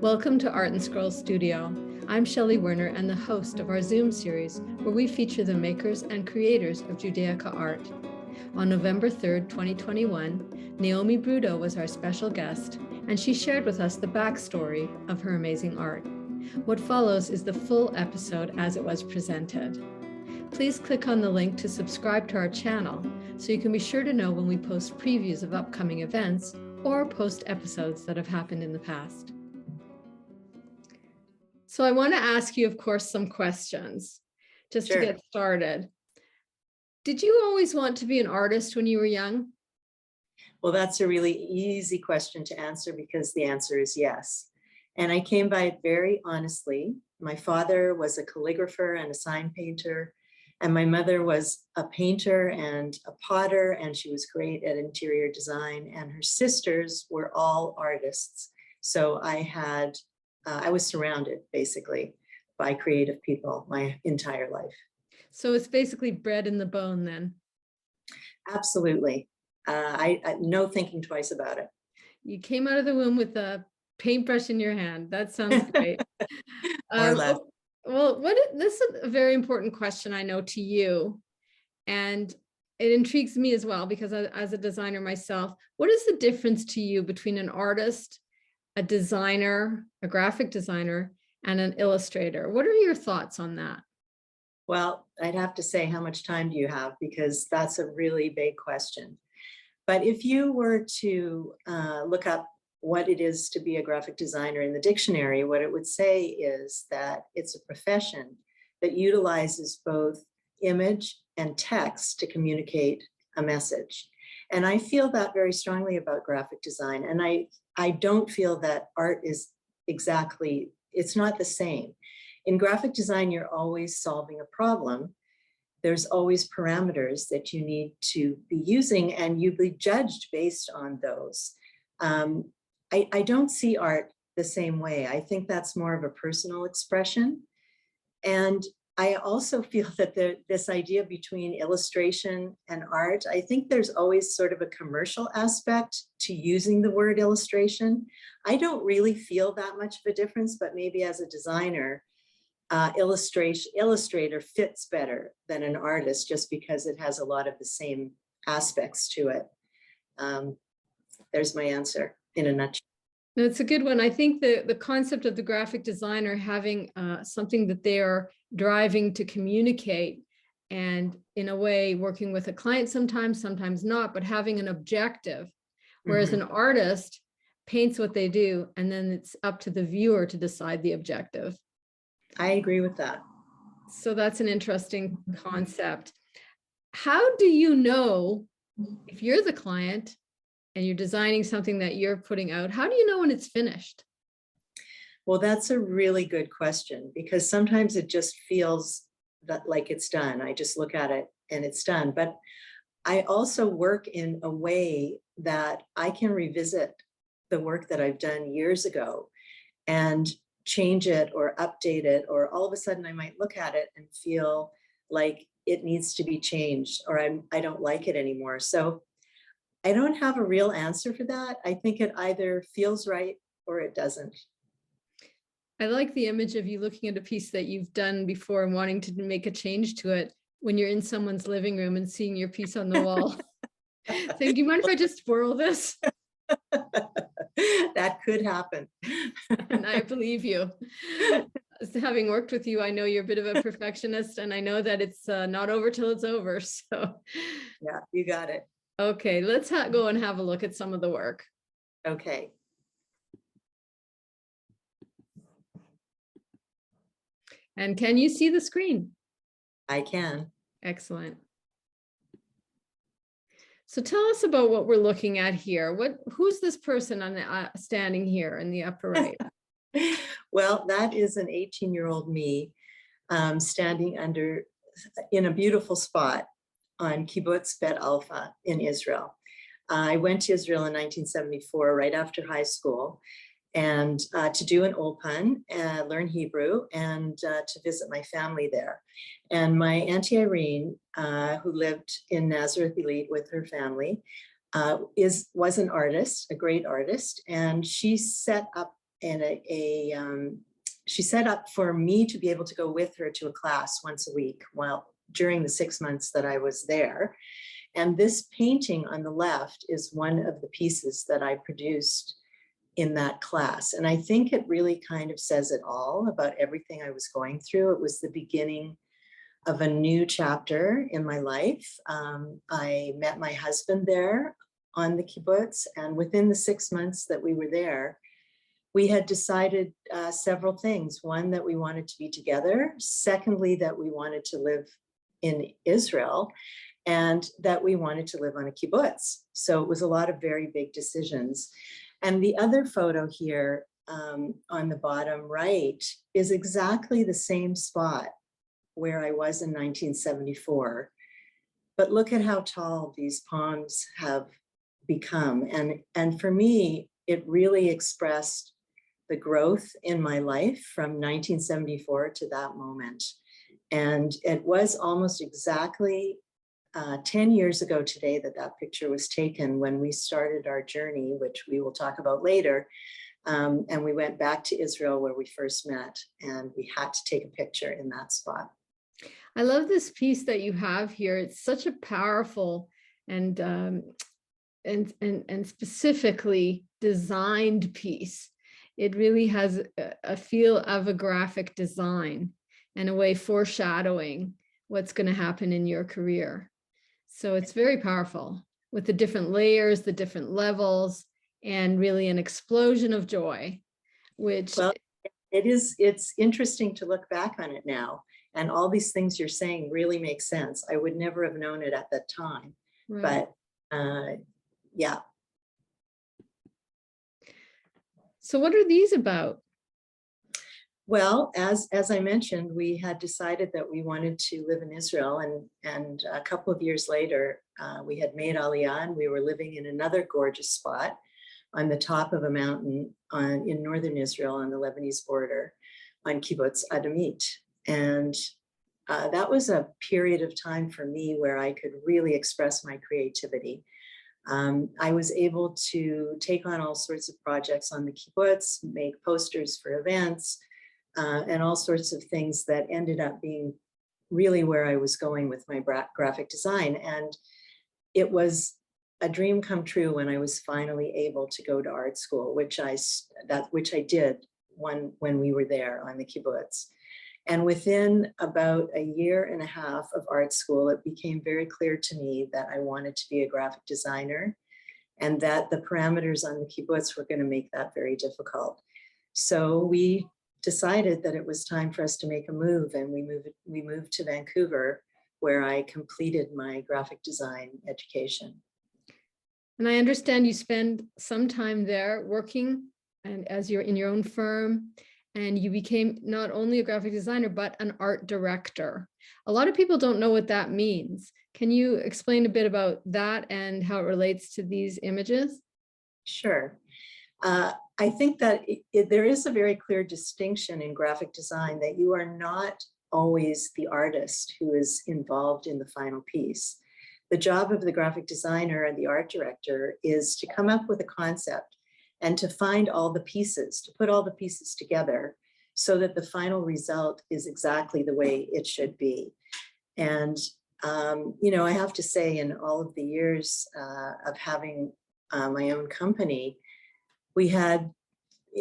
Welcome to Art and Scroll Studio. I'm Shelley Werner and the host of our Zoom series where we feature the makers and creators of Judaica art. On November 3rd, 2021, Naomi Broudo was our special guest, and she shared with us the backstory of her amazing art. What follows is the full episode as it was presented. Please click on the link to subscribe to our channel so you can be sure to know when we post previews of upcoming events or post episodes that have happened in the past. So I want to ask you, of course, some questions just to get started. Did you always want to be an artist when you were young? Well, that's a really easy question to answer because the answer is yes. And I came by it very honestly. My father was a calligrapher and a sign painter, and my mother was a painter and a potter, and she was great at interior design, and her sisters were all artists. So I was surrounded basically by creative people my entire life. So it's basically bred in the bone then. Absolutely. I no thinking twice about it. You came out of the womb with a paintbrush in your hand. That sounds great. More or less. Well, this is a very important question, I know, to you. And it intrigues me as well, because as a designer myself, what is the difference to you between an artist, a designer, a graphic designer, and an illustrator? What are your thoughts on that? Well, I'd have to say, how much time do you have? Because that's a really big question. But if you were to look up what it is to be a graphic designer in the dictionary, what it would say is that it's a profession that utilizes both image and text to communicate a message. And I feel that very strongly about graphic design. And I don't feel that art is exactly, it's not the same. In graphic design, you're always solving a problem. There's always parameters that you need to be using, and you be judged based on those. I don't see art the same way. I think that's more of a personal expression. And I also feel that this idea between illustration and art, I think there's always sort of a commercial aspect to using the word illustration. I don't really feel that much of a difference, but maybe as a designer, illustrator fits better than an artist just because it has a lot of the same aspects to it. There's my answer in a nutshell. No, it's a good one. I think the concept of the graphic designer having something that they are driving to communicate, and in a way working with a client sometimes not, but having an objective. Whereas an artist paints what they do, and then it's up to the viewer to decide the objective. I agree with that. So that's an interesting concept. How do you know if you're the client and you're designing something that you're putting out? How do you know when it's finished? Well, that's a really good question, because sometimes it just feels that like it's done. I just look at it and it's done. But I also work in a way that I can revisit the work that I've done years ago and change it or update it, or all of a sudden I might look at it and feel like it needs to be changed, or I don't like it anymore. So I don't have a real answer for that. I think it either feels right or it doesn't. I like the image of you looking at a piece that you've done before and wanting to make a change to it when you're in someone's living room and seeing your piece on the wall. Saying, do you mind if I just twirl this? That could happen. And I believe you. Having worked with you, I know you're a bit of a perfectionist, and I know that it's not over till it's over. So yeah, you got it. Okay, let's go and have a look at some of the work. Okay. And can you see the screen? I can. Excellent. So tell us about what we're looking at here. Who's this person on the, standing here in the upper right? Well, that is an 18-year-old me standing in a beautiful spot on Kibbutz Bet Alpha in Israel. I went to Israel in 1974, right after high school, and to do an Ulpan, learn Hebrew, and to visit my family there. And my Auntie Irene, who lived in Nazareth Elite with her family, was an artist, a great artist, and she set up she set up for me to be able to go with her to a class once a week during the 6 months that I was there. And this painting on the left is one of the pieces that I produced in that class. And I think it really kind of says it all about everything I was going through. It was the beginning of a new chapter in my life. I met my husband there on the kibbutz, and within the 6 months that we were there, we had decided several things. One, that we wanted to be together. Secondly, that we wanted to live in Israel, and that we wanted to live on a kibbutz. So it was a lot of very big decisions. And the other photo here on the bottom right is exactly the same spot where I was in 1974. But look at how tall these palms have become. And for me, it really expressed the growth in my life from 1974 to that moment. And it was almost exactly 10 years ago today that picture was taken, when we started our journey, which we will talk about later. And we went back to Israel where we first met, and we had to take a picture in that spot. I love this piece that you have here. It's such a powerful and specifically designed piece. It really has a feel of a graphic design and a way foreshadowing what's going to happen in your career. So it's very powerful with the different layers, the different levels, and really an explosion of joy, which... Well, it's interesting to look back on it now, and all these things you're saying really make sense. I would never have known it at that time, right. But yeah. So what are these about? Well, as I mentioned, we had decided that we wanted to live in Israel, and a couple of years later, we had made Aliyah, and we were living in another gorgeous spot on the top of a mountain in northern Israel on the Lebanese border on Kibbutz Adamit. And that was a period of time for me where I could really express my creativity. I was able to take on all sorts of projects on the kibbutz, make posters for events, and all sorts of things that ended up being really where I was going with my graphic design. And it was a dream come true when I was finally able to go to art school, which I did when we were there on the kibbutz. And within about a year and a half of art school, it became very clear to me that I wanted to be a graphic designer, and that the parameters on the kibbutz were going to make that very difficult. So we decided that it was time for us to make a move, and we moved to Vancouver, where I completed my graphic design education. And I understand you spend some time there working, and as you're in your own firm, and you became not only a graphic designer, but an art director. A lot of people don't know what that means. Can you explain a bit about that and how it relates to these images? Sure. I think that there is a very clear distinction in graphic design, that you are not always the artist who is involved in the final piece. The job of the graphic designer and the art director is to come up with a concept and to find all the pieces, to put all the pieces together so that the final result is exactly the way it should be. And, I have to say, in all of the years of having my own company, we had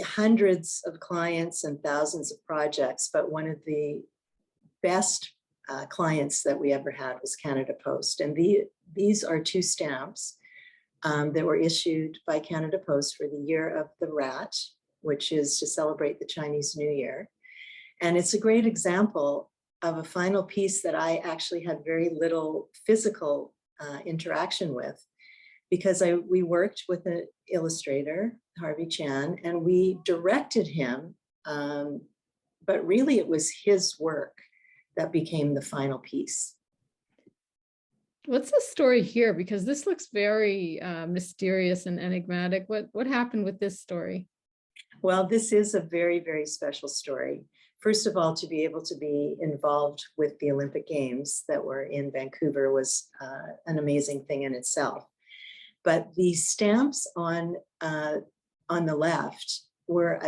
hundreds of clients and thousands of projects, but one of the best clients that we ever had was Canada Post. And these are two stamps that were issued by Canada Post for the Year of the Rat, which is to celebrate the Chinese New Year. And it's a great example of a final piece that I actually had very little physical interaction with, because we worked with an illustrator, Harvey Chan, and we directed him, but really it was his work that became the final piece. What's the story here? Because this looks very mysterious and enigmatic. What happened with this story? Well, this is a very, very special story. First of all, to be able to be involved with the Olympic Games that were in Vancouver was an amazing thing in itself. But the stamps on the left were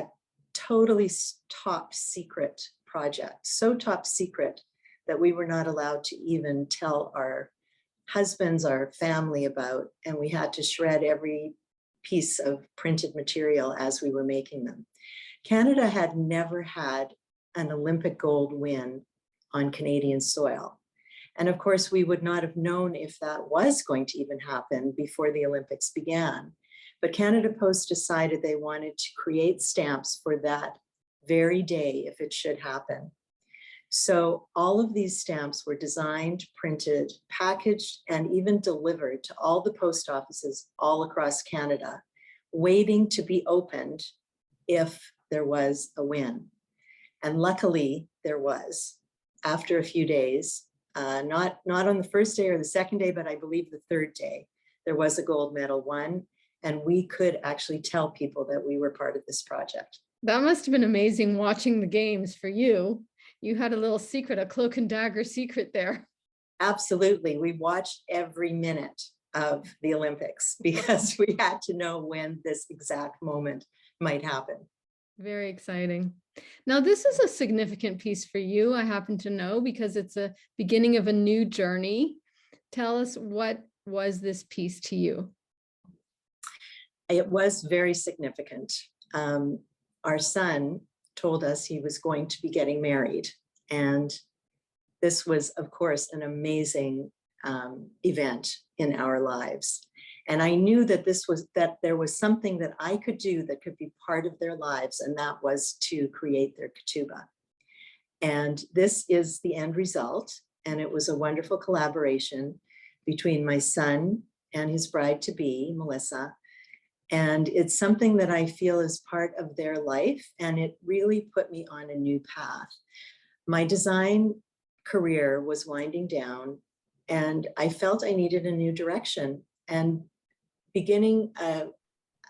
totally top secret project, so top secret that we were not allowed to even tell our husbands, our family about, and we had to shred every piece of printed material as we were making them. Canada had never had an Olympic gold win on Canadian soil. And of course, we would not have known if that was going to even happen before the Olympics began. But Canada Post decided they wanted to create stamps for that very day if it should happen. So all of these stamps were designed, printed, packaged, and even delivered to all the post offices all across Canada, waiting to be opened if there was a win. And luckily there was. After a few days, not on the first day or the second day, but I believe the third day, there was a gold medal won, and we could actually tell people that we were part of this project. That must have been amazing watching the games for you. You had a little secret, a cloak and dagger secret there. Absolutely. We watched every minute of the Olympics because we had to know when this exact moment might happen. Very exciting. Now, this is a significant piece for you, I happen to know, because it's a beginning of a new journey. Tell us, what was this piece to you? It was very significant. Our son told us he was going to be getting married. And this was, of course, an amazing event in our lives. And I knew that there was something that I could do that could be part of their lives, and that was to create their ketubah. And this is the end result. And it was a wonderful collaboration between my son and his bride-to-be, Melissa. And it's something that I feel is part of their life, and it really put me on a new path. My design career was winding down, and I felt I needed a new direction. And beginning a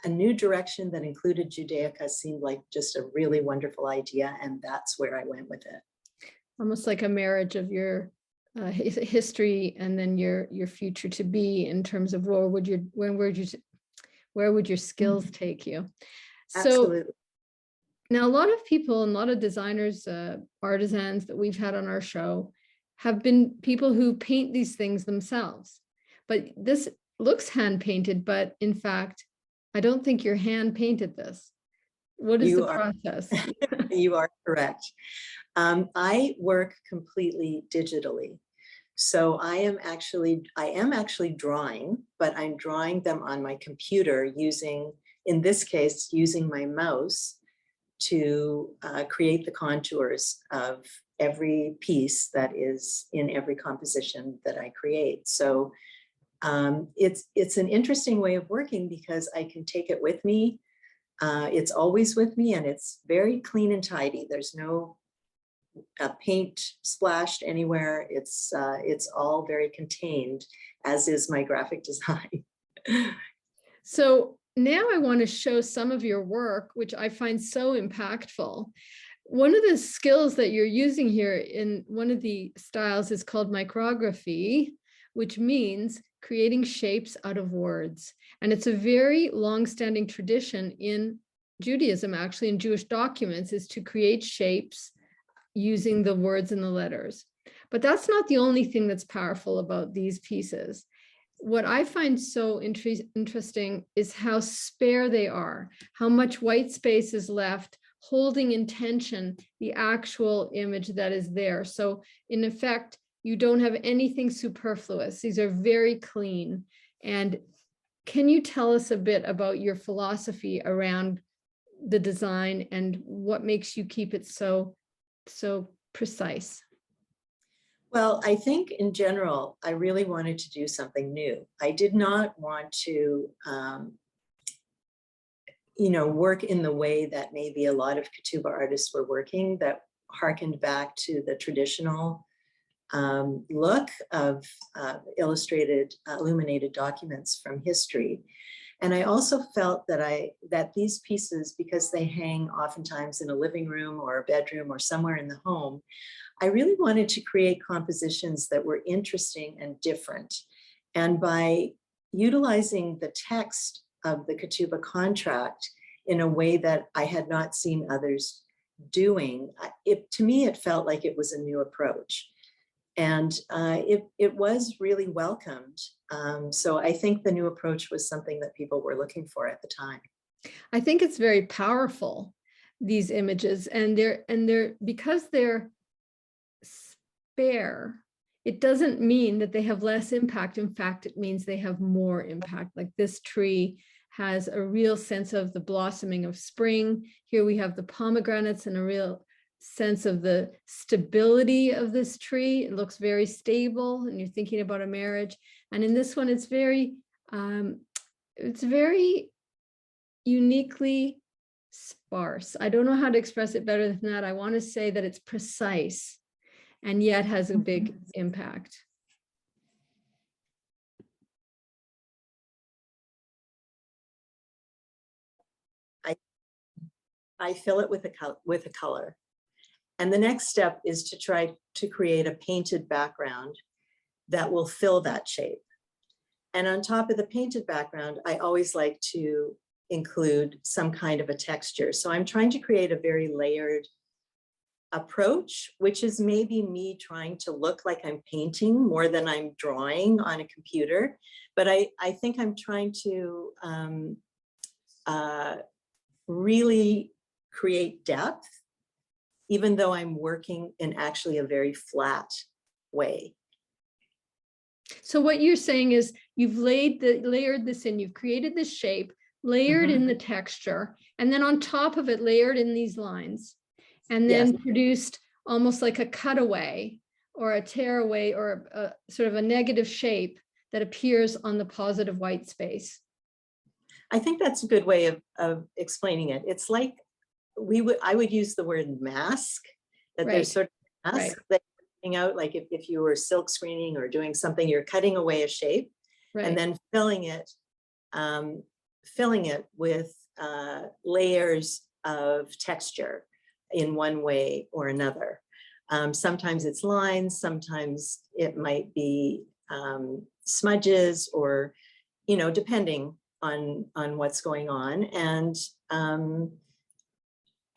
new direction that included Judaica seemed like just a really wonderful idea, and that's where I went with it. Almost like a marriage of your history and then your future to be, in terms of where would your skills take you? Absolutely. So now a lot of people and a lot of designers, artisans that we've had on our show have been people who paint these things themselves. But this looks hand painted, but in fact, I don't think you're hand painted this. What is the process? You are correct. I work completely digitally. So I am actually drawing, but I'm drawing them on my computer using, in this case, using my mouse to create the contours of every piece that is in every composition that I create. So it's an interesting way of working because I can take it with me. It's always with me, and it's very clean and tidy. There's no paint splashed anywhere. It's all very contained, as is my graphic design. So now I want to show some of your work, which I find so impactful. One of the skills that you're using here in one of the styles is called micrography, which means creating shapes out of words. And it's a very long-standing tradition in Judaism, actually, in Jewish documents, is to create shapes using the words and the letters. But that's not the only thing that's powerful about these pieces. What I find so interesting is how spare they are, how much white space is left, holding in tension the actual image that is there. So in effect, you don't have anything superfluous. These are very clean. And can you tell us a bit about your philosophy around the design and what makes you keep it so precise? Well, I think in general, I really wanted to do something new. I did not want to, work in the way that maybe a lot of ketubah artists were working, that harkened back to the traditional look of illustrated, illuminated documents from history. And I also felt that these pieces, because they hang oftentimes in a living room or a bedroom or somewhere in the home, I really wanted to create compositions that were interesting and different. And by utilizing the text of the ketubah contract in a way that I had not seen others doing. To me, it felt like it was a new approach. And it was really welcomed. So I think the new approach was something that people were looking for at the time. I think it's very powerful, these images, and they're because they're spare, it doesn't mean that they have less impact. In fact, it means they have more impact. Like this tree has a real sense of the blossoming of spring. Here we have the pomegranates and a real sense of the stability of this tree. It looks very stable, and you're thinking about a marriage. And in this one, it's very uniquely sparse. I don't know how to express it better than that. I want to say that it's precise and yet has a big impact. I fill it with a color. And the next step is to try to create a painted background that will fill that shape. And on top of the painted background, I always like to include some kind of a texture. So I'm trying to create a very layered approach, which is maybe me trying to look like I'm painting more than I'm drawing on a computer. But I think I'm trying to really create depth, even though I'm working in actually a very flat way. So what you're saying is you've layered this in, you've created this shape, layered in the texture, and then on top of it, layered in these lines, and then produced almost like a cutaway or a tearaway or a sort of a negative shape that appears on the positive white space. I think that's a good way of explaining it. It's like I would use the word mask, that there's sort of a mask that you're out, like if you were silk screening or doing something, you're cutting away a shape and then filling it with layers of texture in one way or another. Sometimes it's lines, sometimes it might be smudges, or, depending on what's going on.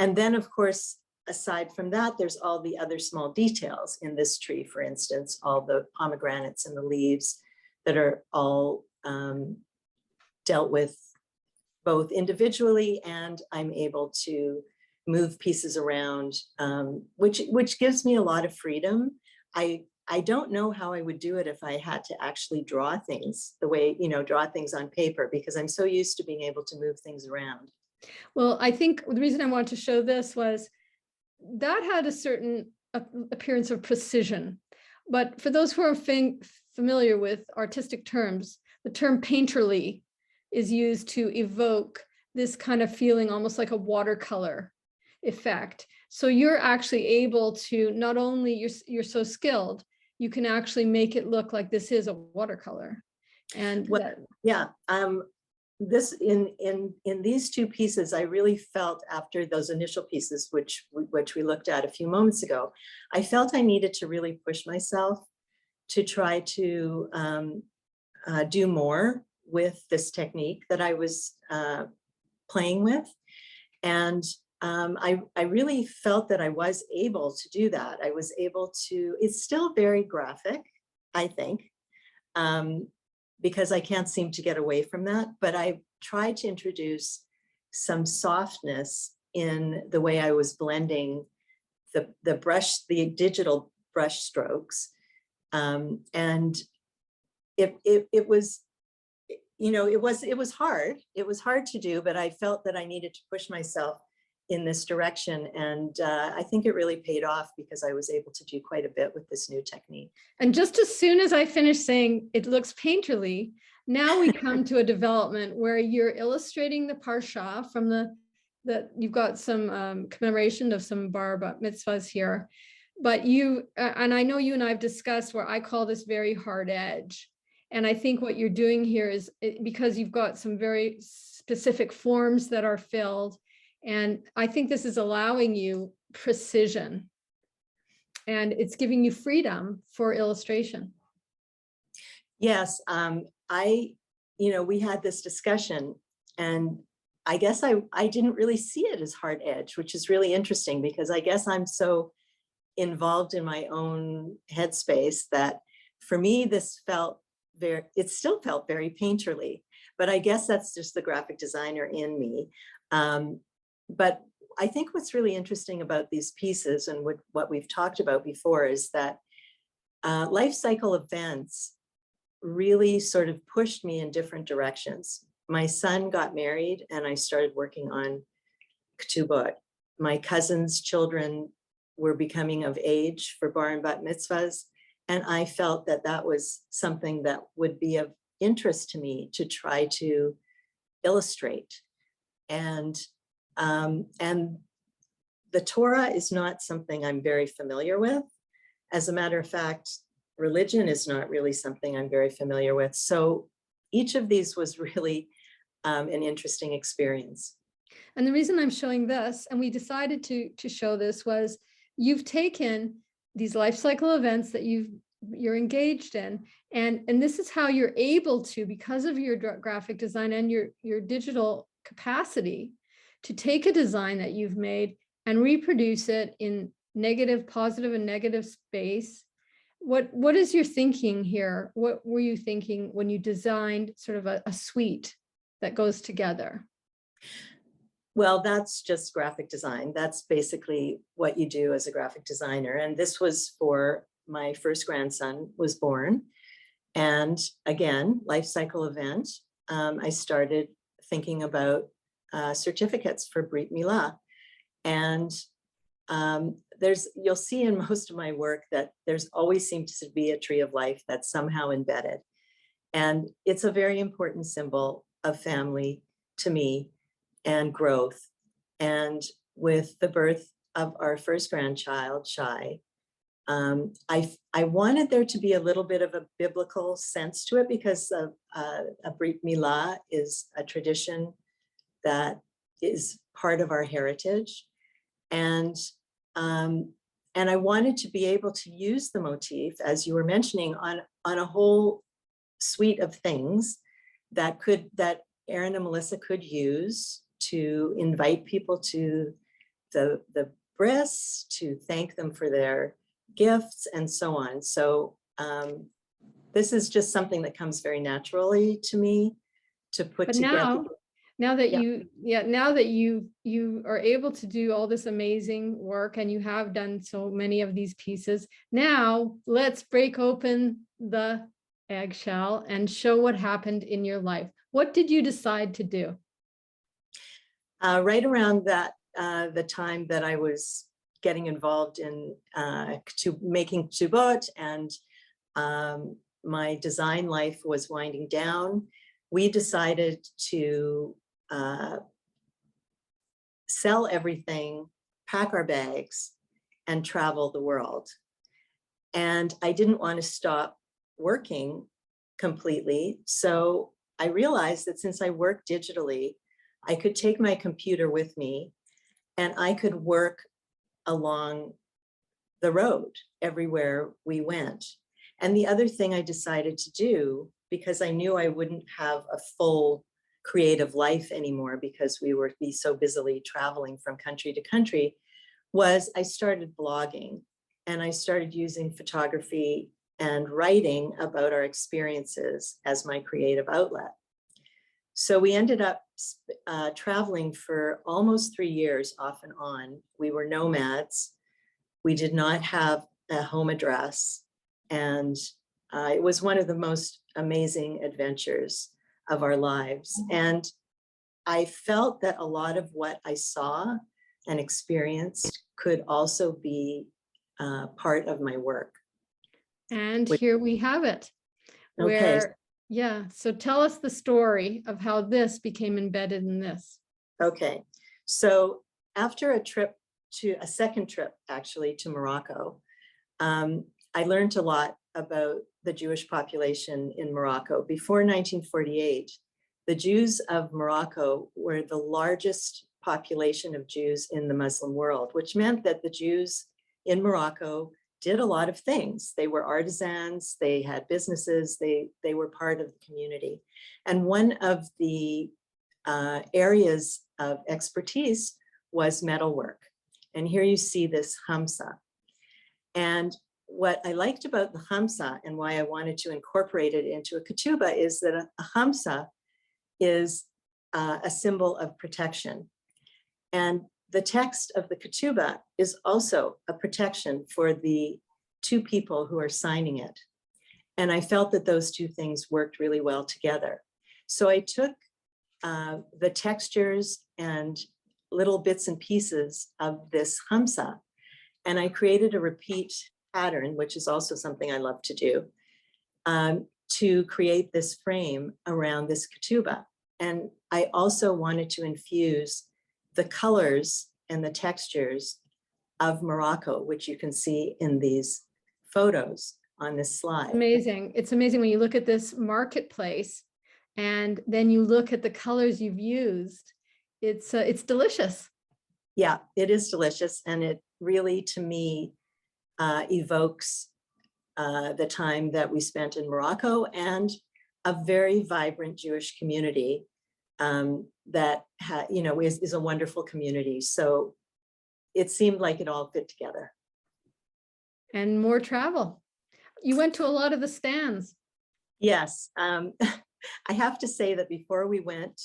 And then, of course, aside from that, there's all the other small details in this tree, for instance, all the pomegranates and the leaves that are all dealt with both individually, and I'm able to move pieces around, which gives me a lot of freedom. I don't know how I would do it if I had to actually draw things the way, draw things on paper, because I'm so used to being able to move things around. Well, I think the reason I wanted to show this was that had a certain appearance of precision. But for those who are familiar with artistic terms, the term painterly is used to evoke this kind of feeling, almost like a watercolor effect. So you're actually able to, not only you're so skilled, you can actually make it look like this is a watercolor. And this in these two pieces, I really felt, after those initial pieces, which we looked at a few moments ago, I felt I needed to really push myself to try to do more with this technique that I was playing with. And I really felt that I was able to do that. I was able to, it's still very graphic, I think, because I can't seem to get away from that, but I tried to introduce some softness in the way I was blending the digital brush strokes. And it was, it was hard. It was hard to do, but I felt that I needed to push myself in this direction. And I think it really paid off, because I was able to do quite a bit with this new technique. And just as soon as I finished saying it looks painterly, now we come to a development where you're illustrating the parsha from that you've got some commemoration of some bar mitzvahs here. But and I know you and I have discussed where I call this very hard edge. And I think what you're doing here is, because you've got some very specific forms that are filled, and I think this is allowing you precision, and it's giving you freedom for illustration. Yes, we had this discussion, and I guess I didn't really see it as hard edge, which is really interesting because I guess I'm so involved in my own headspace that for me, it still felt very painterly, but I guess that's just the graphic designer in me. But I think what's really interesting about these pieces and what we've talked about before is that life cycle events really sort of pushed me in different directions. My son got married and I started working on ketubot. My cousin's children were becoming of age for bar and bat mitzvahs. And I felt that that was something that would be of interest to me to try to illustrate. And the Torah is not something I'm very familiar with. As a matter of fact, religion is not really something I'm very familiar with. So each of these was really an interesting experience. And the reason I'm showing this, and we decided to show this, was you've taken these life cycle events that you're engaged in, and this is how you're able to, because of your graphic design and your digital capacity, to take a design that you've made and reproduce it in negative, positive, and negative space. What is your thinking here? What were you thinking when you designed sort of a suite that goes together? Well, that's just graphic design. That's basically what you do as a graphic designer. And this was for my first grandson was born. And again, life cycle event. I started thinking about certificates for Brit Milah. And you'll see in most of my work that there's always seems to be a tree of life that's somehow embedded. And it's a very important symbol of family to me and growth. And with the birth of our first grandchild, Shai, I wanted there to be a little bit of a biblical sense to it because a Brit Milah is a tradition that is part of our heritage. And I wanted to be able to use the motif, as you were mentioning, on a whole suite of things that Erin and Melissa could use to invite people to the bris, to thank them for their gifts and so on. So this is just something that comes very naturally to me to put together. Now that you are able to do all this amazing work and you have done so many of these pieces, now let's break open the eggshell and show what happened in your life. What did you decide to do? Right around the time that I was getting involved in making ketubot and my design life was winding down, we decided to sell everything, pack our bags, and travel the world. And I didn't want to stop working completely. So I realized that since I work digitally, I could take my computer with me and I could work along the road everywhere we went. And the other thing I decided to do, because I knew I wouldn't have a full creative life anymore because we would be so busily traveling from country to country, was I started blogging and I started using photography and writing about our experiences as my creative outlet. So we ended up traveling for almost 3 years off and on. We were nomads. We did not have a home address. And it was one of the most amazing adventures of our lives. And I felt that a lot of what I saw and experienced could also be part of my work. And here we have it. Okay. Yeah, so tell us the story of how this became embedded in this. Okay, so after a second trip actually to Morocco, I learned a lot about the Jewish population in Morocco. Before 1948, the Jews of Morocco were the largest population of Jews in the Muslim world, which meant that the Jews in Morocco did a lot of things. They were artisans, they had businesses, they were part of the community. And one of the areas of expertise was metalwork. And here you see this hamsa. And what I liked about the hamsa and why I wanted to incorporate it into a ketubah is that a hamsa is a symbol of protection. And the text of the ketubah is also a protection for the two people who are signing it. And I felt that those two things worked really well together. So I took the textures and little bits and pieces of this hamsa, and I created a repeat pattern, which is also something I love to do, to create this frame around this ketubah. And I also wanted to infuse the colors and the textures of Morocco, which you can see in these photos on this slide. Amazing. It's amazing when you look at this marketplace and then you look at the colors you've used. It's delicious. Yeah, it is delicious. And it really, to me, evokes the time that we spent in Morocco and a very vibrant Jewish community that is a wonderful community. So it seemed like it all fit together. And more travel. You went to a lot of the stands. Yes. I have to say that before we went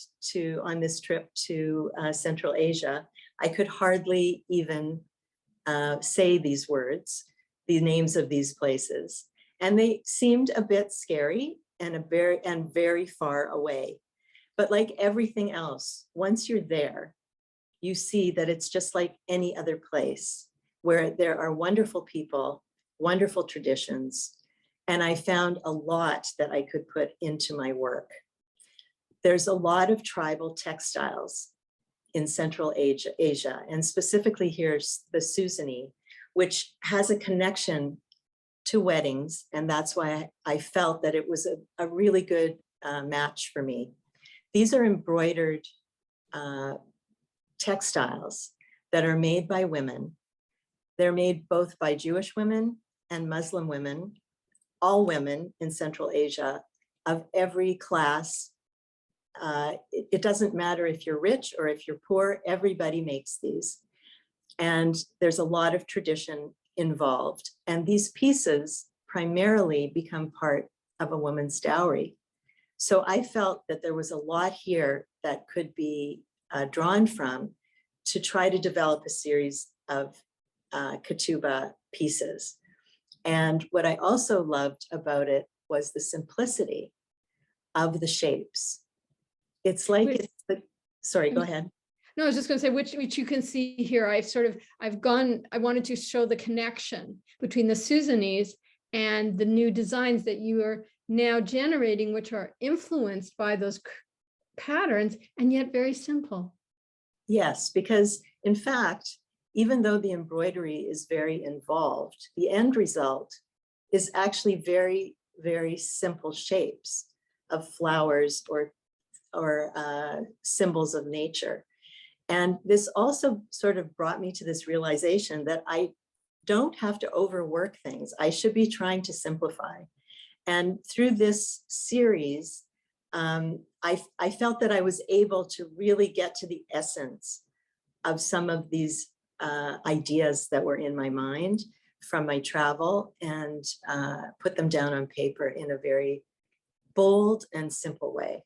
on this trip to Central Asia, I could hardly even say these words, the names of these places. And they seemed a bit scary and very far away. But like everything else, once you're there, you see that it's just like any other place where there are wonderful people, wonderful traditions, and I found a lot that I could put into my work. There's a lot of tribal textiles in Central Asia, and specifically here's the Suzani, which has a connection to weddings, and that's why I felt that it was a really good match for me. These are embroidered textiles that are made by women. They're made both by Jewish women and Muslim women, all women in Central Asia of every class. It doesn't matter if you're rich or if you're poor, everybody makes these. And there's a lot of tradition involved. And these pieces primarily become part of a woman's dowry. So I felt that there was a lot here that could be drawn from to try to develop a series of ketubah pieces. And what I also loved about it was the simplicity of the shapes. It's like, sorry, go ahead. No, I was just going to say, which you can see here. I wanted to show the connection between the Suzanis and the new designs that you are now generating, which are influenced by those patterns and yet very simple. Yes, because in fact, even though the embroidery is very involved, the end result is actually very, very simple shapes of flowers or symbols of nature. And this also sort of brought me to this realization that I don't have to overwork things. I should be trying to simplify. And through this series, I felt that I was able to really get to the essence of some of these ideas that were in my mind from my travel and put them down on paper in a very bold and simple way.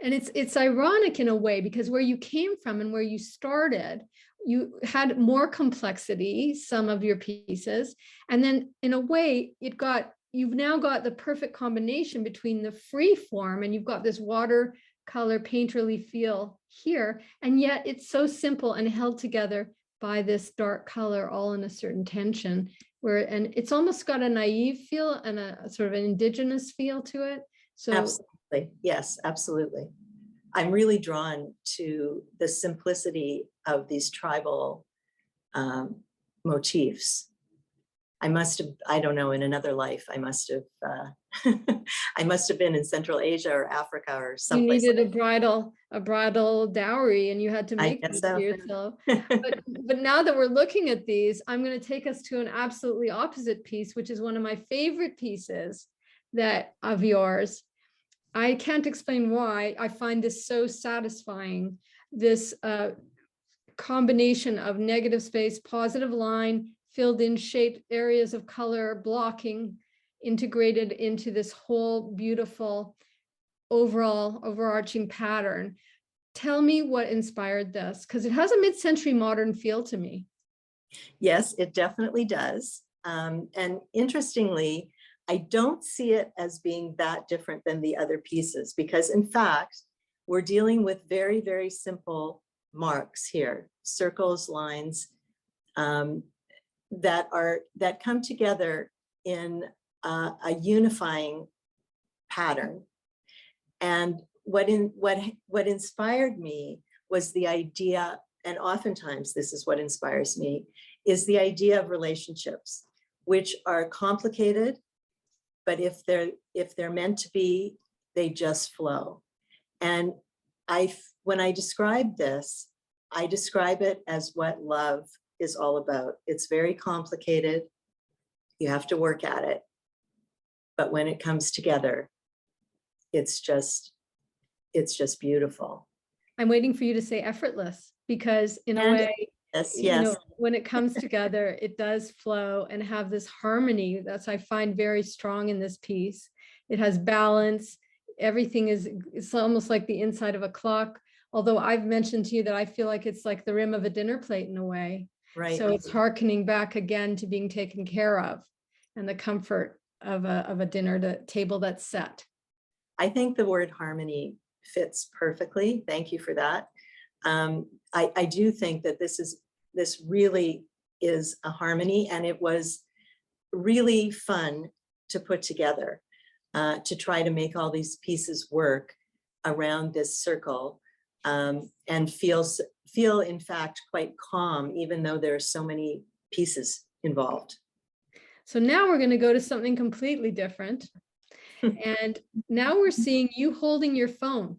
And it's ironic in a way, because where you came from and where you started, you had more complexity, some of your pieces. And then in a way, you've now got the perfect combination between the free form and you've got this watercolor painterly feel here. And yet it's so simple and held together by this dark color, all in a certain tension, and it's almost got a naive feel and a sort of an indigenous feel to it. So absolutely, yes, absolutely. I'm really drawn to the simplicity of these tribal motifs. I don't know, in another life, I must have been in Central Asia or Africa or someplace. You needed a bridal dowry, and you had to make it for yourself. But now that we're looking at these, I'm going to take us to an absolutely opposite piece, which is one of my favorite pieces of yours. I can't explain why I find this so satisfying. This combination of negative space, positive line, filled in shaped areas of color, blocking, integrated into this whole beautiful overall overarching pattern. Tell me what inspired this, because it has a mid-century modern feel to me. Yes, it definitely does. And interestingly, I don't see it as being that different than the other pieces, because in fact, we're dealing with very, very simple marks here, circles, lines, that come together in a unifying pattern. And what inspired me was the idea, and oftentimes this is what inspires me, is the idea of relationships, which are complicated, but if they're meant to be, they just flow. And when I describe this, I describe it as what love is all about. It's very complicated. You have to work at it. But when it comes together, it's just beautiful. I'm waiting for you to say effortless, because in a way, Yes. when it comes together, it does flow and have this harmony that's I find very strong in this piece. It has balance. Everything it's almost like the inside of a clock. Although I've mentioned to you that I feel like it's like the rim of a dinner plate in a way. Right. So it's hearkening back again to being taken care of and the comfort of a dinner table that's set. I think the word harmony fits perfectly. Thank you for that. I do think that this really is a harmony, and it was really fun to put together, to try to make all these pieces work around this circle, and feel in fact quite calm, even though there are so many pieces involved. So now we're going to go to something completely different. And now we're seeing you holding your phone.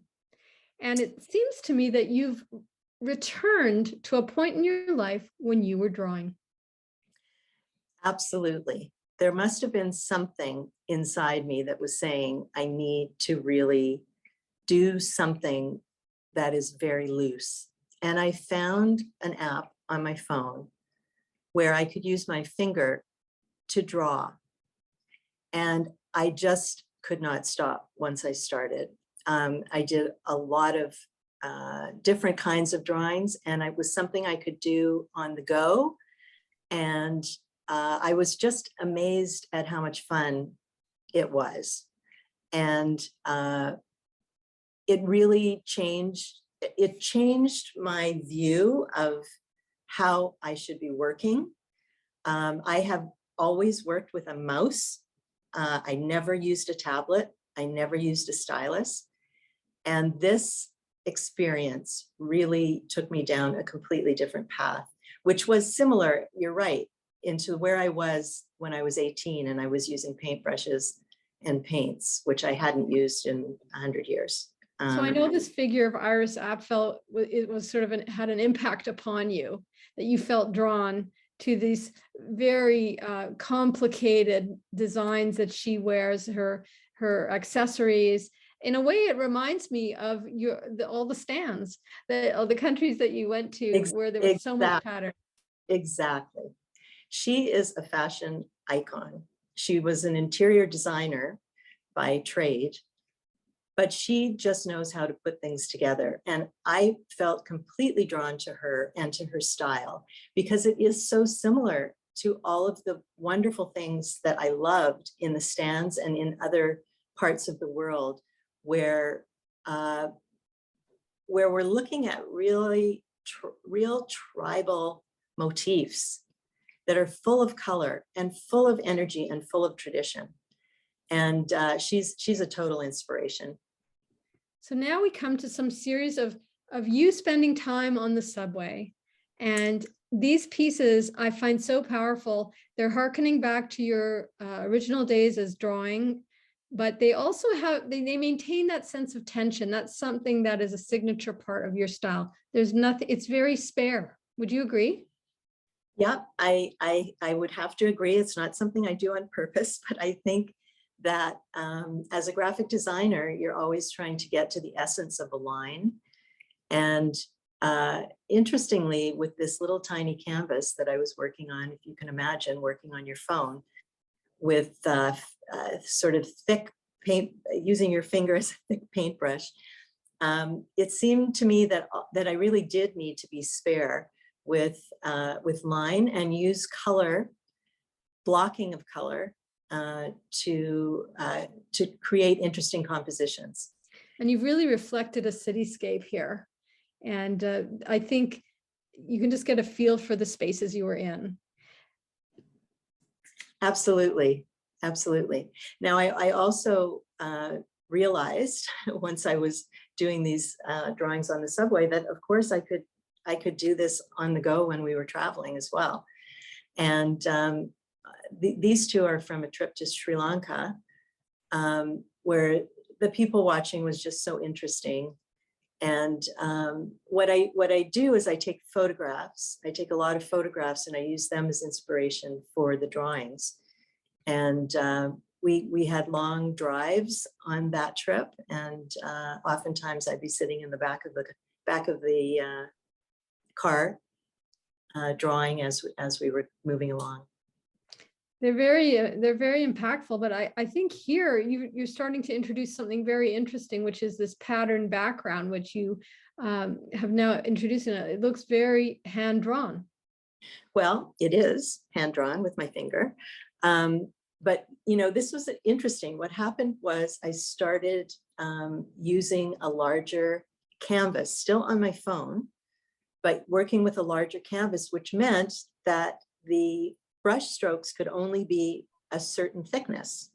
And it seems to me that you've returned to a point in your life when you were drawing. Absolutely. There must have been something inside me that was saying, I need to really do something that is very loose. And I found an app on my phone where I could use my finger to draw. And I just could not stop once I started. I did a lot of different kinds of drawings, and it was something I could do on the go. And I was just amazed at how much fun it was. And it really changed my view of how I should be working. I have always worked with a mouse. I never used a tablet. I never used a stylus. And this experience really took me down a completely different path, which was similar, you're right, into where I was when I was 18 and I was using paintbrushes and paints, which I hadn't used in 100 years. So I know this figure of Iris Apfel, it was sort of had an impact upon you, that you felt drawn to these very complicated designs that she wears, her accessories. In a way, it reminds me of all the stands, all the countries that you went to, where there was so much pattern. Exactly. She is a fashion icon. She was an interior designer by trade, but she just knows how to put things together. And I felt completely drawn to her and to her style, because it is so similar to all of the wonderful things that I loved in the stands and in other parts of the world, where we're looking at real tribal motifs that are full of color and full of energy and full of tradition. And she's a total inspiration. So now we come to some series of you spending time on the subway. And these pieces I find so powerful. They're hearkening back to your original days as drawing, but they also they maintain that sense of tension. That's something that is a signature part of your style. There's nothing, it's very spare. Would you agree? Yeah, I would have to agree. It's not something I do on purpose, but I think that as a graphic designer, you're always trying to get to the essence of a line. And interestingly, with this little tiny canvas that I was working on, if you can imagine working on your phone with sort of thick paint, using your finger as a thick paintbrush, it seemed to me that I really did need to be spare with line and use color, blocking of color, to create interesting compositions. And you've really reflected a cityscape here. And I think you can just get a feel for the spaces you were in. Absolutely, absolutely. Now, I also realized once I was doing these drawings on the subway that, of course, I could do this on the go when we were traveling as well. And these two are from a trip to Sri Lanka, where the people watching was just so interesting. And what I do is I take photographs. I take a lot of photographs and I use them as inspiration for the drawings. And we had long drives on that trip, and oftentimes I'd be sitting in the back of the car, drawing as we were moving along. They're very impactful, but I think here you're starting to introduce something very interesting, which is this pattern background, which you have now introduced. And it looks very hand drawn. Well, it is hand drawn with my finger. But, you know, this was interesting. What happened was I started using a larger canvas, still on my phone, but working with a larger canvas, which meant that the brush strokes could only be a certain thickness.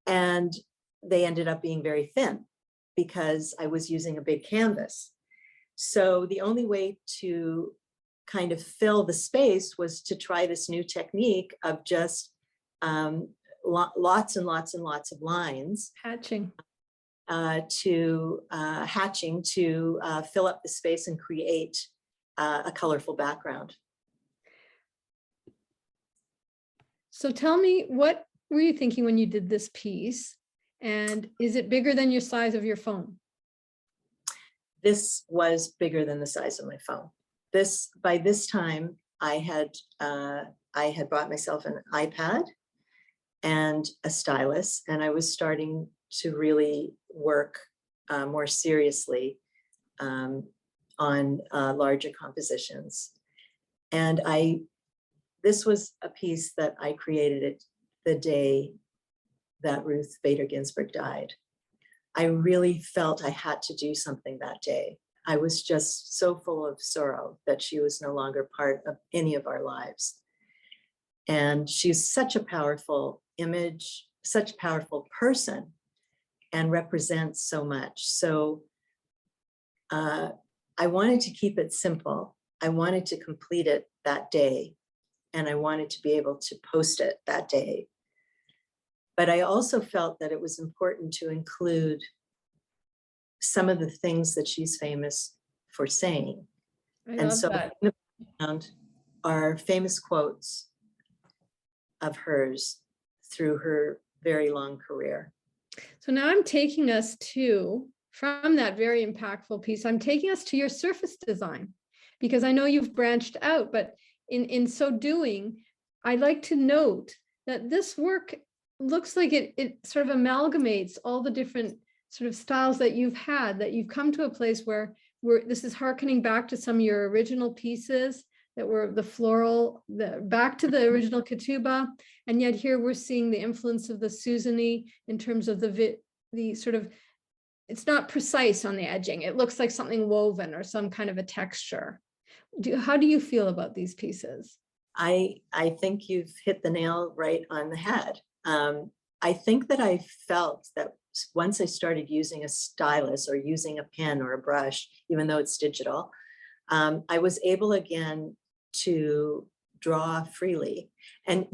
And they ended up being very thin because I was using a big canvas. So the only way to kind of fill the space was to try this new technique of just lots and lots and lots of lines. Hatching. Hatching to fill up the space and create a colorful background. So tell me, what were you thinking when you did this piece? And is it bigger than your size of your phone? This was bigger than the size of my phone. By this time, I had bought myself an iPad and a stylus, and I was starting to really work more seriously on larger compositions. And this was a piece that I created it the day that Ruth Bader Ginsburg died. I really felt I had to do something that day. I was just so full of sorrow that she was no longer part of any of our lives. And she's such a powerful image, such a powerful person, and represents so much. So I wanted to keep it simple. I wanted to complete it that day, and I wanted to be able to post it that day. But I also felt that it was important to include some of the things that she's famous for saying. And so in the background are famous quotes of hers through her very long career. So now I'm taking us from that very impactful piece, I'm taking us to your surface design, because I know you've branched out, but in so doing, I'd like to note that this work looks like it sort of amalgamates all the different sort of styles that you've had, that you've come to a place where this is hearkening back to some of your original pieces that were the floral, back to the original Ketubah, and yet here we're seeing the influence of the Susani in terms of the sort of, it's not precise on the edging. It looks like something woven or some kind of a texture. How do you feel about these pieces? I think you've hit the nail right on the head. I think that I felt that once I started using a stylus or using a pen or a brush, even though it's digital, I was able again to draw freely. And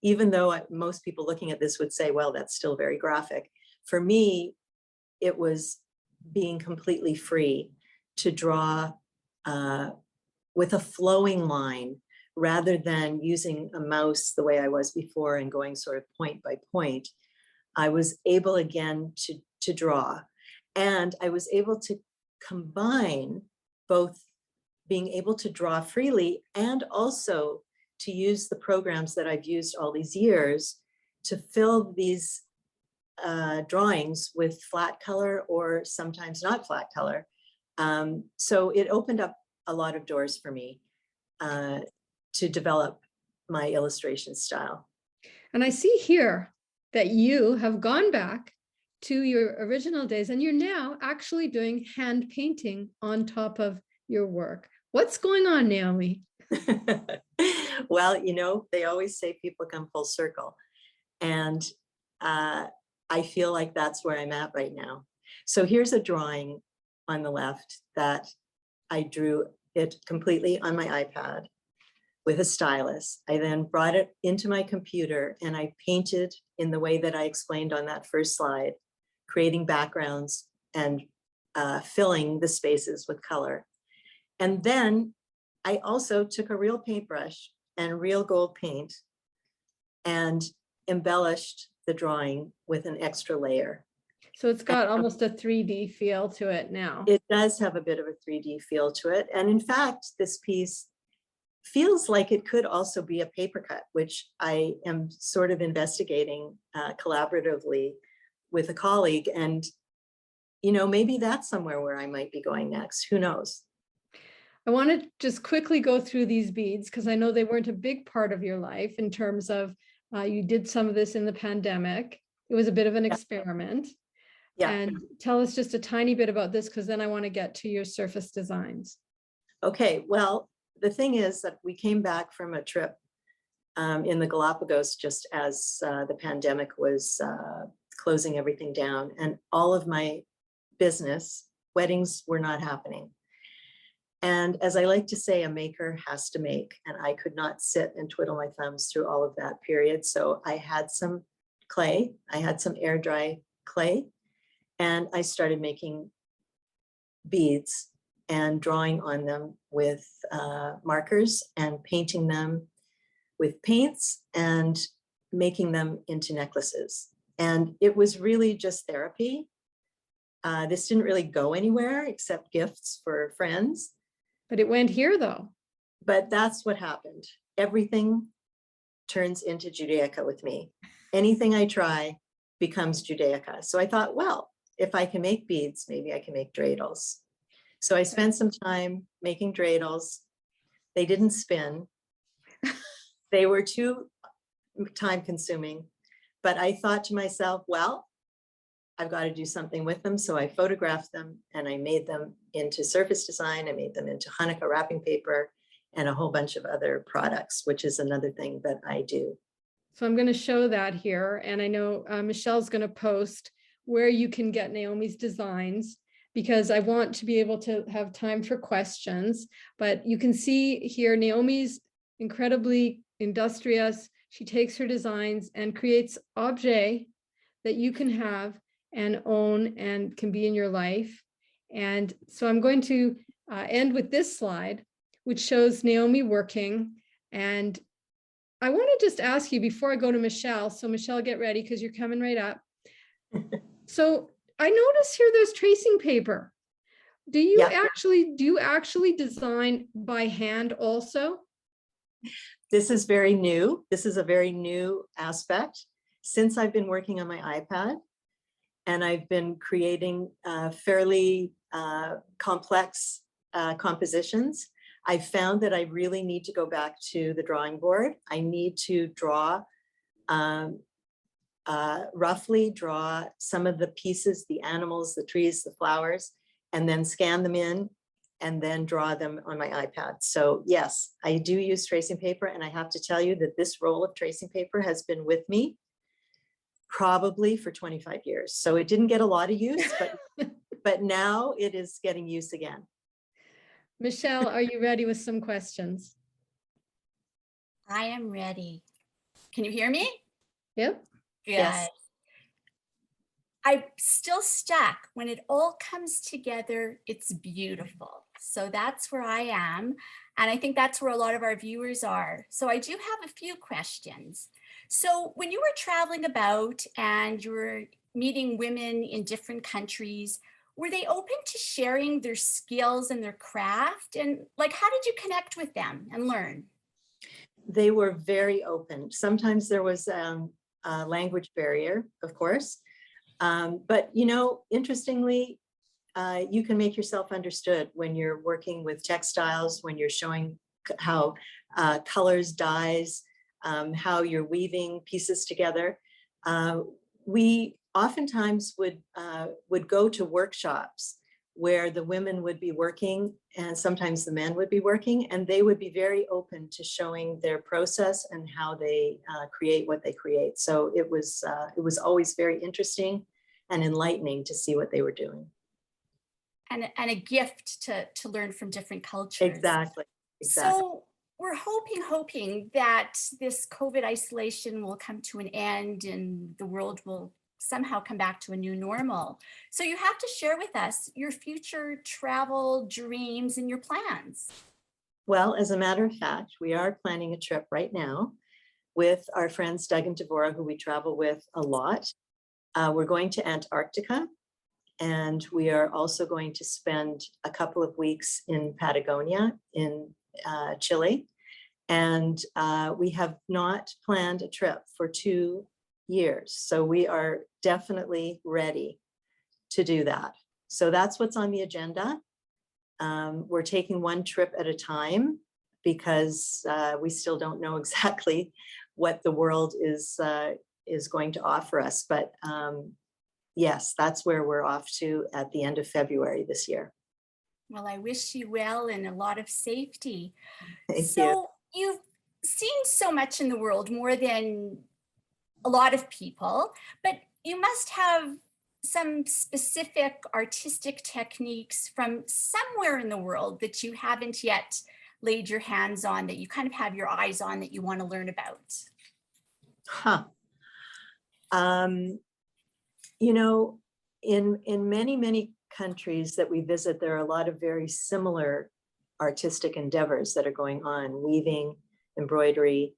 even though most people looking at this would say, well, that's still very graphic, for me, it was being completely free to draw with a flowing line rather than using a mouse the way I was before and going sort of point by point. I was able again to draw. And I was able to combine both being able to draw freely and also to use the programs that I've used all these years to fill these drawings with flat color or sometimes not flat color. So it opened up a lot of doors for me to develop my illustration style. And I see here that you have gone back to your original days and you're now actually doing hand painting on top of your work. What's going on, Naomi? Well, you know, they always say people come full circle. And I feel like that's where I'm at right now. So here's a drawing on the left that I drew it completely on my iPad with a stylus. I then brought it into my computer and I painted in the way that I explained on that first slide, creating backgrounds and filling the spaces with color. And then I also took a real paintbrush and real gold paint and embellished the drawing with an extra layer. So it's got almost a 3D feel to it now. It does have a bit of a 3D feel to it. And in fact, this piece feels like it could also be a paper cut, which I am sort of investigating collaboratively with a colleague. And, you know, maybe that's somewhere where I might be going next. Who knows? I want to just quickly go through these beads because I know they weren't a big part of your life in terms of you did some of this in the pandemic. It was a bit of an experiment. Yeah. And tell us just a tiny bit about this because then I want to get to your surface designs. Okay, well, the thing is that we came back from a trip in the Galapagos just as the pandemic was closing everything down, and all of my business, weddings were not happening. And as I like to say, a maker has to make, and I could not sit and twiddle my thumbs through all of that period. So I had some clay, I had some air dry clay, and I started making beads and drawing on them with markers and painting them with paints and making them into necklaces. And it was really just therapy. This didn't really go anywhere except gifts for friends. But it went here though. But that's what happened. Everything turns into Judaica with me. Anything I try becomes Judaica. So I thought, well, if I can make beads, maybe I can make dreidels. So I spent some time making dreidels. They didn't spin. They were too time consuming, but I thought to myself, well, I've got to do something with them. So I photographed them and I made them into surface design. I made them into Hanukkah wrapping paper and a whole bunch of other products, which is another thing that I do. So I'm going to show that here. And I know Michelle's going to post where you can get Naomi's designs, because I want to be able to have time for questions. But you can see here, Naomi's incredibly industrious. She takes her designs and creates objets that you can have and own and can be in your life. And so I'm going to end with this slide, which shows Naomi working. And I want to just ask you before I go to Michelle. So Michelle, get ready because you're coming right up. So I notice here there's tracing paper. Do you actually design by hand also? This is very new. This is a very new aspect since I've been working on my iPad, and I've been creating fairly complex compositions. I found that I really need to go back to the drawing board. I need to draw roughly draw some of the pieces, the animals, the trees, the flowers, and then scan them in and then draw them on my iPad. So yes, I do use tracing paper, and I have to tell you that this roll of tracing paper has been with me probably for 25 years. So it didn't get a lot of use, but now it is getting use again. Michelle, are you ready with some questions? I am ready. Can you hear me? Yep. Good. Yes. I'm still stuck. When it all comes together, it's beautiful. So that's where I am. And I think that's where a lot of our viewers are. So I do have a few questions. So when you were traveling about and you were meeting women in different countries, were they open to sharing their skills and their craft? And like, how did you connect with them and learn? They were very open. Sometimes there was a language barrier, of course. But, you know, interestingly, you can make yourself understood when you're working with textiles, when you're showing how colors, dyes, how you're weaving pieces together. We oftentimes would go to workshops where the women would be working and sometimes the men would be working, and they would be very open to showing their process and how they create what they create. So it was always very interesting and enlightening to see what they were doing. And a gift to learn from different cultures. Exactly. So we're hoping that this COVID isolation will come to an end and the world will somehow come back to a new normal. So you have to share with us your future travel dreams and your plans. Well, as a matter of fact, we are planning a trip right now with our friends Doug and Devora, who we travel with a lot. We're going to Antarctica, and we are also going to spend a couple of weeks in Patagonia in Chile. And we have not planned a trip for 2 years. So we are definitely ready to do that. So that's what's on the agenda. We're taking one trip at a time because we still don't know exactly what the world is going to offer us. But yes, that's where we're off to at the end of February this year. Well, I wish you well and a lot of safety. Thank you. You've seen so much in the world, more than a lot of people, but you must have some specific artistic techniques from somewhere in the world that you haven't yet laid your hands on, that you kind of have your eyes on, that you want to learn about. Huh. You know, in many countries that we visit, there are a lot of very similar artistic endeavors that are going on: weaving, embroidery,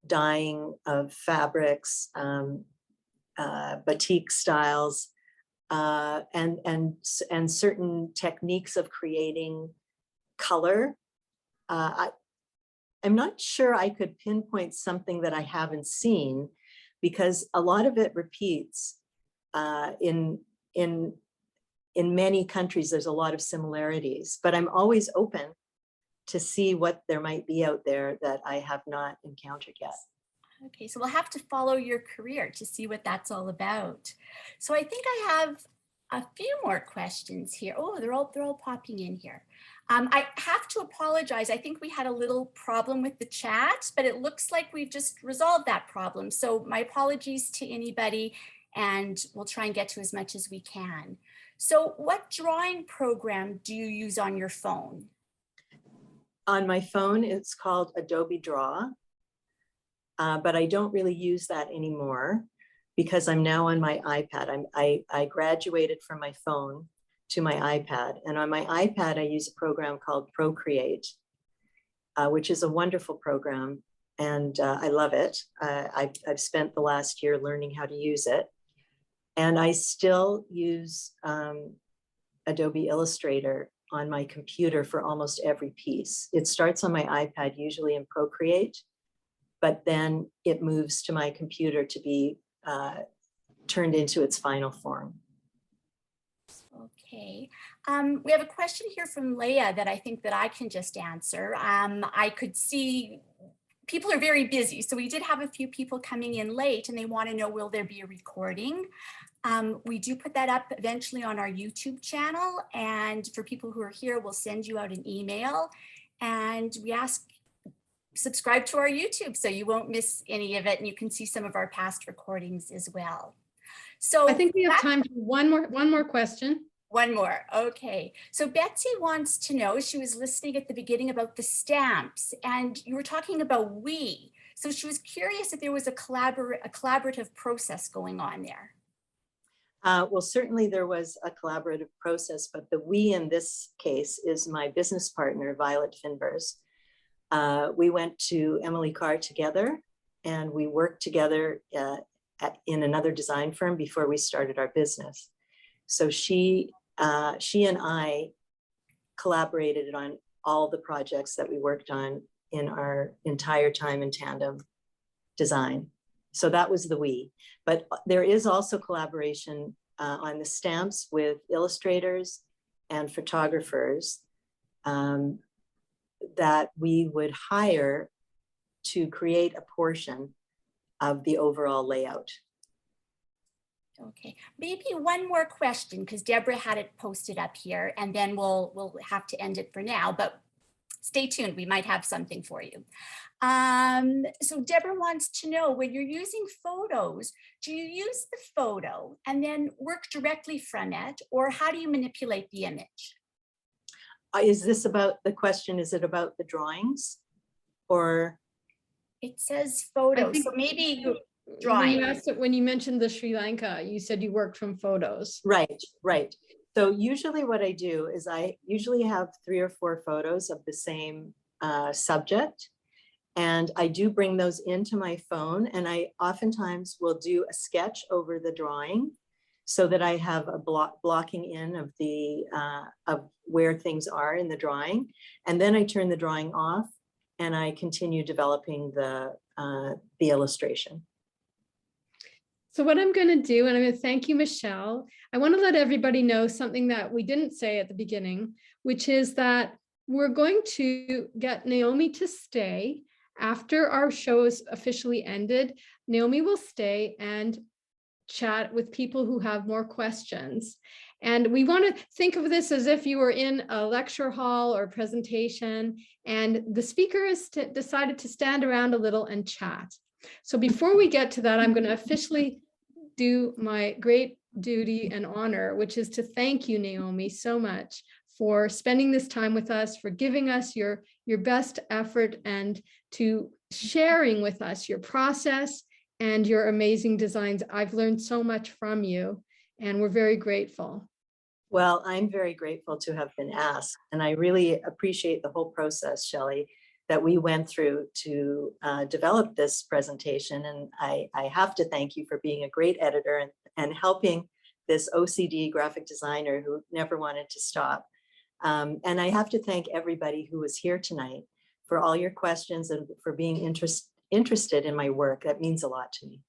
dyeing of fabrics, batik styles, and certain techniques of creating color. I'm not sure I could pinpoint something that I haven't seen, because a lot of it repeats in many countries. There's a lot of similarities, but I'm always open to see what there might be out there that I have not encountered yet. Okay, so we'll have to follow your career to see what that's all about. So I think I have a few more questions here. Oh, they're all popping in here. I have to apologize. I think we had a little problem with the chat, but it looks like we've just resolved that problem. So my apologies to anybody, and we'll try and get to as much as we can. So what drawing program do you use on your phone? On my phone, it's called Adobe Draw, but I don't really use that anymore because I'm now on my iPad. I graduated from my phone to my iPad, and on my iPad, I use a program called Procreate, which is a wonderful program, and I love it. I've spent the last year learning how to use it, and I still use Adobe Illustrator on my computer for almost every piece. It starts on my iPad, usually in Procreate, but then it moves to my computer to be turned into its final form. Okay, we have a question here from Leah that I think that I can just answer. I could see people are very busy, so we did have a few people coming in late and they want to know, will there be a recording? We do put that up eventually on our YouTube channel, and for people who are here, we'll send you out an email, and we ask subscribe to our YouTube so you won't miss any of it, and you can see some of our past recordings as well. So I think we have time for one more question. One more. Okay. So Betsy wants to know, she was listening at the beginning about the stamps, and you were talking about we. So she was curious if there was a collaborative process going on there. Well, certainly there was a collaborative process, but the we in this case is my business partner, Violet Finvers. We went to Emily Carr together, and we worked together in another design firm before we started our business. So she and I collaborated on all the projects that we worked on in our entire time in tandem design. So that was the we. But there is also collaboration on the stamps with illustrators and photographers that we would hire to create a portion of the overall layout. Okay, maybe one more question, because Deborah had it posted up here, and then we'll have to end it for now, but stay tuned, we might have something for you. So Deborah wants to know, when you're using photos, do you use the photo and then work directly from it, or how do you manipulate the image? Is this about the question? Is it about the drawings, or? It says photos, so maybe drawing. When you mentioned the Sri Lanka, you said you worked from photos. Right, right. So usually what I do is I usually have 3 or 4 photos of the same subject. And I do bring those into my phone, and I oftentimes will do a sketch over the drawing so that I have a blocking in of the of where things are in the drawing. And then I turn the drawing off and I continue developing the illustration. So what I'm going to do, and I'm going to thank you, Michelle. I want to let everybody know something that we didn't say at the beginning, which is that we're going to get Naomi to stay after our show is officially ended. Naomi will stay and chat with people who have more questions. And we want to think of this as if you were in a lecture hall or presentation, and the speaker has decided to stand around a little and chat. So before we get to that, I'm going to officially do my great duty and honor, which is to thank you, Naomi, so much for spending this time with us, for giving us your best effort, and to sharing with us your process and your amazing designs. I've learned so much from you, and we're very grateful. Well, I'm very grateful to have been asked, and I really appreciate the whole process, Shelley, that we went through to develop this presentation. And I have to thank you for being a great editor and helping this OCD graphic designer who never wanted to stop. And I have to thank everybody who was here tonight for all your questions and for being interested in my work. That means a lot to me.